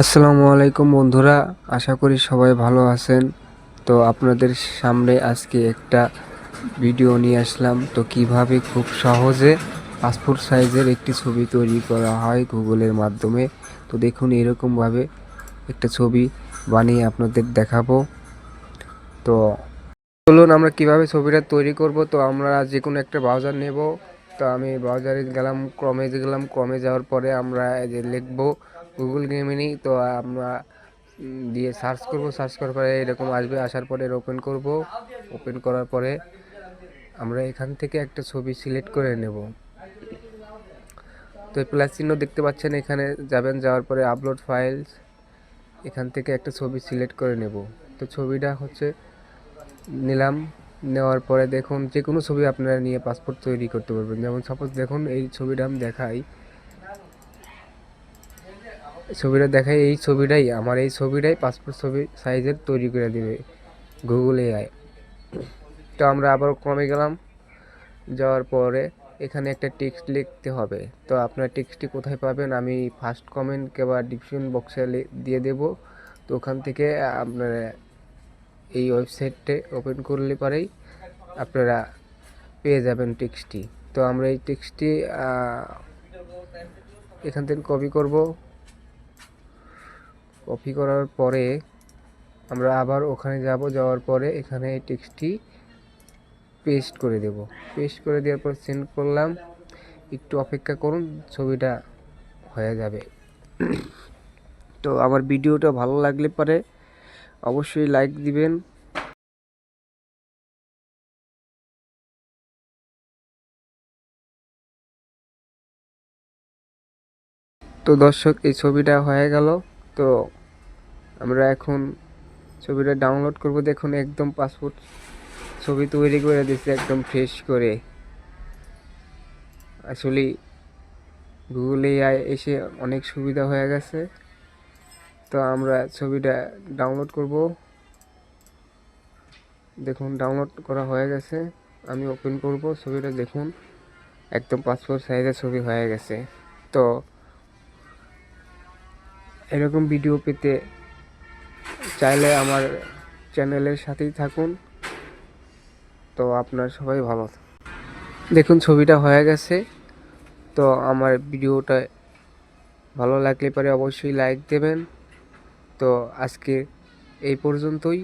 আসসালামু আলাইকুম বন্ধুরা, আশা করি সবাই ভালো আছেন। তো আপনাদের সামনে আজকে একটা ভিডিও নিয়ে আসলাম। তো কিভাবে খুব সহজে পাসপোর্ট সাইজের একটি ছবি তৈরি করা হয় গুগলের মাধ্যমে। তো দেখুন, এরকমভাবে একটা ছবি বানিয়ে আপনাদের দেখাবো। তো চলুন আমরা কিভাবে ছবিটা তৈরি করব। তো আমরা যে কোনো একটা ব্রাউজার নেব। তো আমি ব্রাউজারে গেলাম, ক্রমে যাওয়ার পরে আমরা এই যে লিখবো গুগল গেমিনি। তো আমরা দিয়ে সার্চ করার পরে এরকম আসবে। আসার পরে ওপেন করার পরে আমরা এখান থেকে একটা ছবি সিলেক্ট করে নেব। তো প্লাস চিহ্ন দেখতে পাচ্ছেন, এখানে যাবেন, যাওয়ার পরে আপলোড ফাইলস, এখান থেকে একটা ছবি সিলেক্ট করে নেব। তো ছবিটা নিলাম। নেওয়ার পরে দেখুন, যে কোনো ছবি আপনারা নিয়ে পাসপোর্ট তৈরি করতে পারবেন। যেমন সাপোজ দেখুন, এই ছবিটা আমি দেখাই, এই ছবিটাই পাসপোর্ট ছবি সাইজের তৈরি করে দিবে গুগল এআই। তো আমরা আবার ক্রমে গেলাম, যাওয়ার পরে এখানে একটা টেক্সট লিখতে হবে। তো আপনার টেক্সটটি কোথায় পাবেন, আমি ফার্স্ট কমেন্ট কিংবা ডিসক্রিপশন বক্সে দিয়ে দেব। তো ওখান থেকে আপনারা এই ওয়েবসাইটে ওপেন করলে পরেই আপনারা পেয়ে যাবেন টেক্সটটি। তো আমরা এই টেক্সটটি এখান থেকে কপি করার পরে আমরা আবার ওখানে যাওয়ার পরে এখানে এই টেক্সটটি পেস্ট করে দেব। পেস্ট করে দেওয়ার পর সেন্ড করলাম। একটু অপেক্ষা করুন, ছবিটা হয়ে যাবে। তো আমার ভিডিওটা ভালো লাগলে পরে অবশ্যই লাইক দিবেন। তো দর্শক, এই ছবিটা হয়ে গেল। তো আমরা এখন ছবিটা ডাউনলোড করব। দেখুন, একদম পাসপোর্ট ছবি তৈরি করে দিচ্ছে একদম ফ্রেশ করে। আসলে গুগল এআই এসে অনেক সুবিধা হয়ে গেছে। তো আমরা ছবিটা ডাউনলোড করব। দেখুন, ডাউনলোড করা হয়ে গেছে। আমি ওপেন করব ছবিটা। দেখুন, একদম পাসপোর্ট সাইজের ছবি হয়ে গেছে। তো এরকম ভিডিও পেতে চাইলে আমার চ্যানেলের সাথেই থাকুন। তো আপনার সবাই ভালো। দেখুন, ছবিটা হয়ে গেছে। তো আমার ভিডিওটা ভালো লাগলে পরে অবশ্যই লাইক দেবেন। তো আজকে এই পর্যন্তই।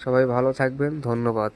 সবাই ভালো থাকবেন, ধন্যবাদ।